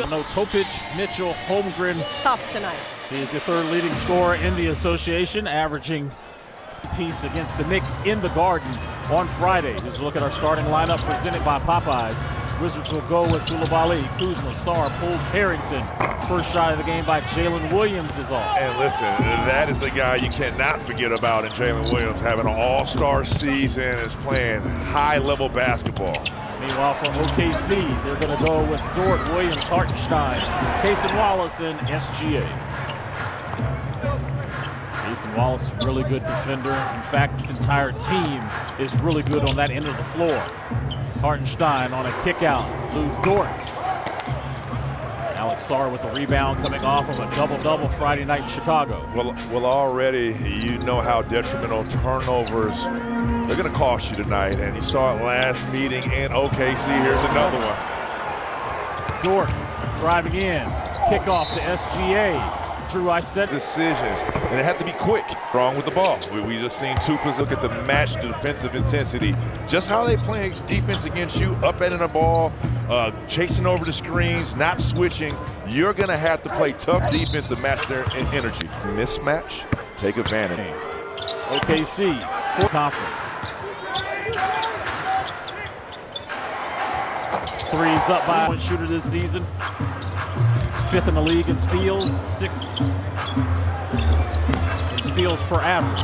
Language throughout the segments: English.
No, Topic, Mitchell, Holmgren. Tough tonight. He is the third leading scorer in the association, averaging a piece against the Knicks in the Garden on Friday. Here's a look at our starting lineup presented by Popeyes. Wizards will go with Coulibaly, Kuzma, Sarr, Poole, Carrington. First shot of the game by Jalen Williams is off. And listen, that is the guy you cannot forget about in Jalen Williams, having an all-star season, is playing high-level basketball. Meanwhile, from OKC, they're going to go with Dort, Williams, Hartenstein, Cason Wallace, and SGA. Cason Wallace, really good defender. In fact, this entire team is really good on that end of the floor. Hartenstein on a kick out. Lou Dort. Alex Sarr with the rebound coming off of a double-double Friday night in Chicago. Well, already you know how detrimental turnovers, they're going to cost you tonight. And you saw it last meeting in OKC. Here's another one. Dort driving in. Kickoff to SGA. Drew, I said decisions, and it had to be quick. Wrong with the ball. We just seen Tupas look at the matched defensive intensity. Just how they play defense against you, up ending the ball, chasing over the screens, not switching. You're going to have to play tough defense to match their energy. Mismatch, take advantage. OKC, full conference. Threes up by one shooter this season. Fifth in the league in steals, sixth in steals per average.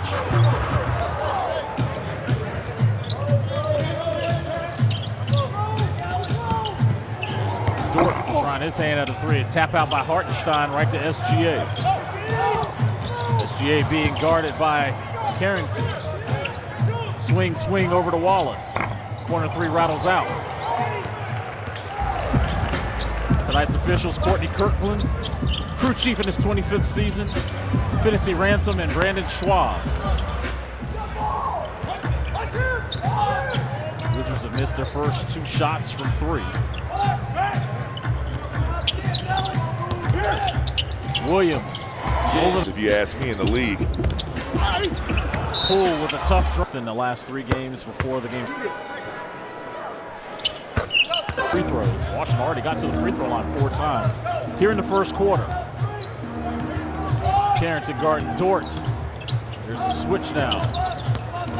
Dort trying his hand at a three. Tap out by Hartenstein right to SGA. SGA being guarded by Carrington. Swing over to Wallace. Corner three rattles out. Tonight's officials, Courtney Kirkland, crew chief in his 25th season, Finney Ransom, and Brandon Schwab. Wizards have missed their first two shots from three. Williams. If you ask me, in the league. Poole with a tough drop in the last three games before the game. Free throws. Washington already got to the free throw line 4 times here in the first quarter. Carrington guarding Dort. There's a switch now.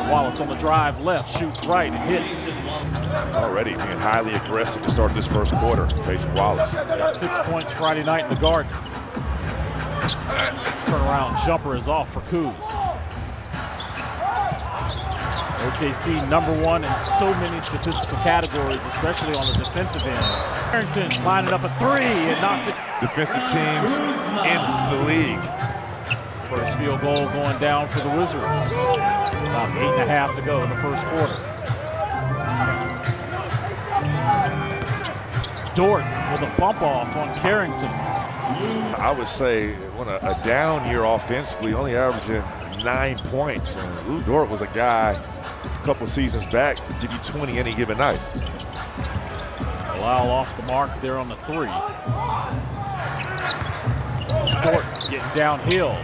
Wallace on the drive left, shoots right, hits. Already being highly aggressive to start this first quarter, facing Wallace. Got 6 points Friday night in the Garden. Turnaround jumper is off for Kuz. OKC #1 in so many statistical categories, especially on the defensive end. Carrington lining up a three and knocks it. Defensive teams in the league. First field goal going down for the Wizards. About 8.5 to go in the first quarter. Dort with a bump off on Carrington. I would say when a down year offensively, only averaging 9 points. And Lou Dort was a guy a couple seasons back, give you 20 any given night. Bilal off the mark there on the three. Dort getting downhill.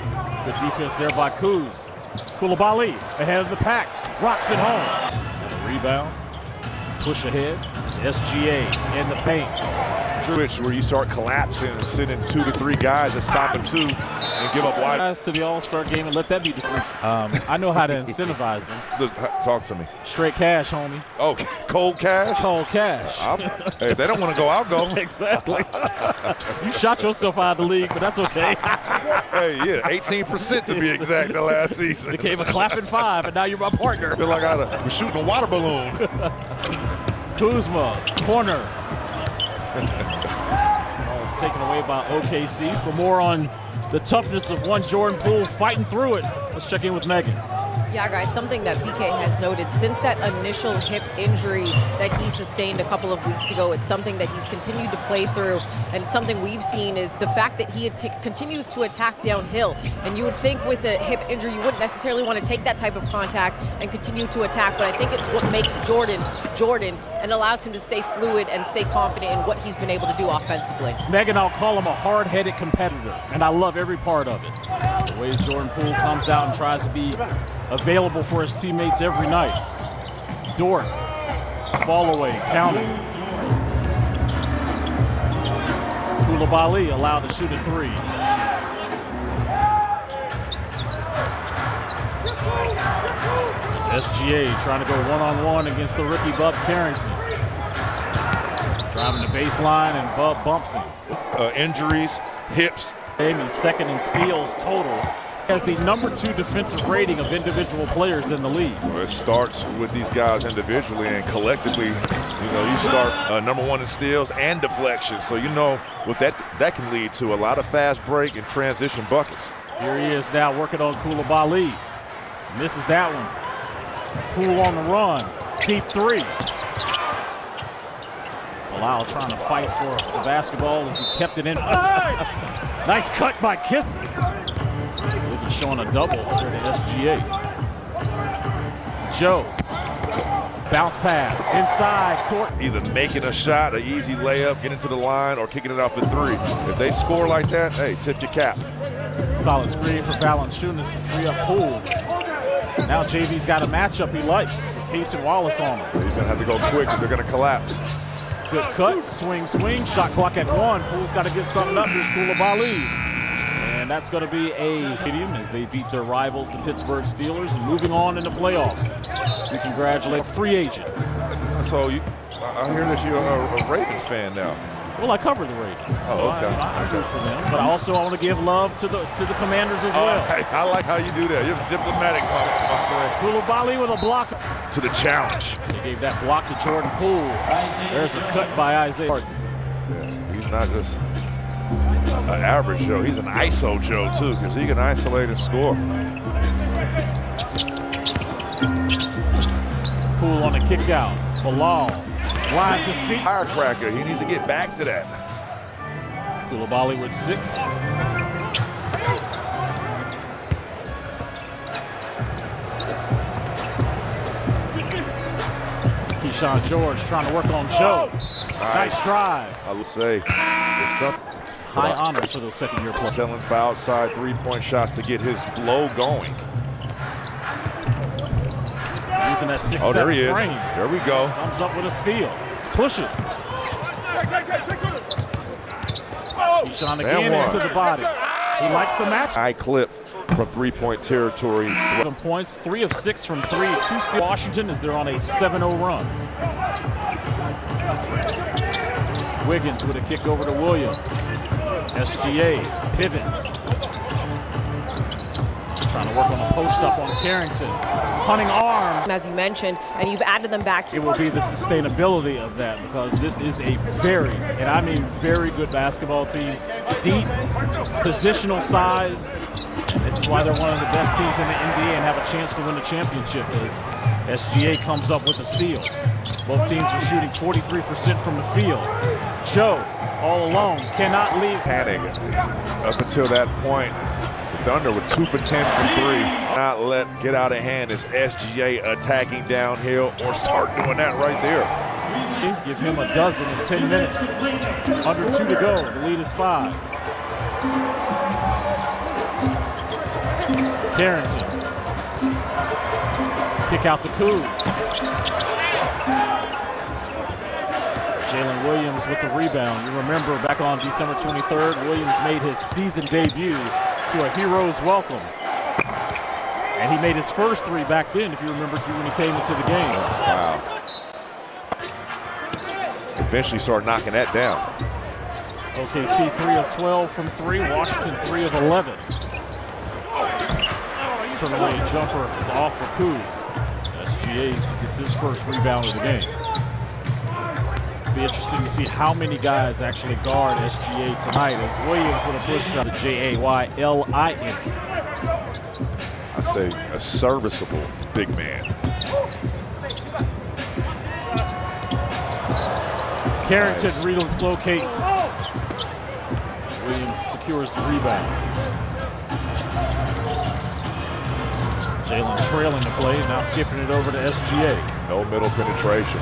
Good defense there by Kuz. Coulibaly ahead of the pack. Rocks it home. And a rebound. Push ahead. It's SGA in the paint. Where you start collapsing and sitting 2 to 3 guys and stopping 2 and give up wide. Guys to the All-Star game and let that be the three. I know how to incentivize them. Talk to me. Straight cash, homie. Oh, cold cash? Cold cash. Hey, if they don't want to go, I'll go. Exactly. You shot yourself out of the league, but that's okay. Hey, yeah, 18% to be exact the last season. Became a clapping 5, and now you're my partner. I feel like I was shooting a water balloon. Kuzma, corner. Ball is taken away by OKC. For more on the toughness of one Jordan Poole fighting through it, let's check in with Megan. Yeah, guys, something that BK has noted since that initial hip injury that he sustained a couple of weeks ago, it's something that he's continued to play through, and something we've seen is the fact that he continues to attack downhill. And you would think with a hip injury you wouldn't necessarily want to take that type of contact and continue to attack, but I think it's what makes Jordan and allows him to stay fluid and stay confident in what he's been able to do offensively. Megan, I'll call him a hard-headed competitor, and I love every part of it. The way Jordan Poole comes out and tries to be available for his teammates every night. Dort, fall away, counting. Koulibaly allowed to shoot a three. It's SGA trying to go one-on-one against the rookie Bub Carrington. Driving the baseline, and Bub bumps him. Injuries, hips. He's second in steals total. Has the #2 defensive rating of individual players in the league. Well, it starts with these guys individually, and collectively, you start #1 in steals and deflections. So you know what that can lead to, a lot of fast break and transition buckets. Here he is now working on Koulibaly. Misses that one. Poole on the run. Deep three. Bilal trying to fight for the basketball as he kept it in. Nice cut by Kiss. Wizards showing a double here to SGA. Joe. Bounce pass inside court. Either making a shot, an easy layup, getting to the line, or kicking it off the three. If they score like that, hey, tip your cap. Solid screen for Valanciunas to free up Poole. Now JV's got a matchup he likes with Case and Wallace on him. He's going to have to go quick because they're going to collapse. Good cut, swing, shot clock at 1. Poole's got to get something up. Here's Koulibaly. And that's going to be a stadium as they beat their rivals, the Pittsburgh Steelers, and moving on in the playoffs. We congratulate a free agent. So I hear that you're a Ravens fan now. Well, I cover the Ravens, so okay. I root for them. But I want to give love to the Commanders as well. I like how you do that. You're diplomatic, my friend. Koulibaly with a block. To the challenge. They gave that block to Jordan Poole. There's a cut by Isaiah. Yeah, he's not just an average Joe. He's an ISO Joe, too, because he can isolate and score. Poole on the kick out. Bilal blinds his feet. Firecracker. He needs to get back to that. Koulibaly with 6. Keyshawn George trying to work on Joe. Nice drive. I would say it's something. High honors for those second-year players. Selling for outside three-point shots to get his flow going. Using that 6-7 Oh, there he is. frame. There we go. Comes up with a steal. Push it. Keyshawn again into the body. He likes the match. High clip from three-point territory. 7 points, 3 of 6 from 3. 2 steals. Washington as they're on a 7-0 run. Wiggins with a kick over to Williams. SGA pivots. Trying to work on a post-up on Carrington. Punting arms. As you mentioned, and you've added them back. It will be the sustainability of that because this is a very, and I mean very good basketball team. Deep, positional size. This is why they're one of the best teams in the NBA and have a chance to win the championship as SGA comes up with a steal. Both teams are shooting 43% from the field. Joe, all alone, cannot leave. Panic. Up until that point, the Thunder were 2 for 10 from 3. Not let get out of hand as SGA attacking downhill or start doing that right there. Give him a dozen in 10 minutes. Under 2 to go. The lead is 5. Carrington. Kick out the Cougs. Jalen Williams with the rebound. You remember back on December 23rd, Williams made his season debut to a hero's welcome. And he made his first 3 back then, if you remember, when he came into the game. Wow. Eventually start knocking that down. OKC 3 of 12 from 3, Washington 3 of 11. Turn-away jumper is off for Cougs. SGA gets his first rebound of the game. Be interesting to see how many guys actually guard SGA tonight as Williams with a push shot to Jaylin. I say a serviceable big man. Carrington relocates. Williams secures the rebound. Jalen trailing the play, now skipping it over to SGA. No middle penetration.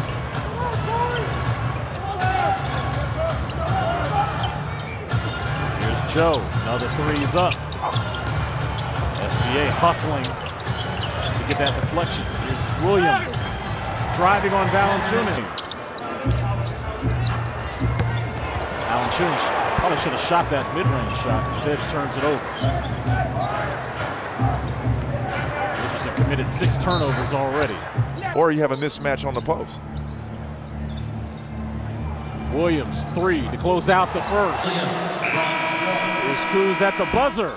Here's Joe, another 3's up. SGA hustling to get that deflection. Here's Williams driving on Valanciunas. Probably should have shot that mid-range shot. Instead, turns it over. Wizards have committed 6 turnovers already. Or you have a mismatch on the post. Williams, 3 to close out the first. Here's Kuz at the buzzer.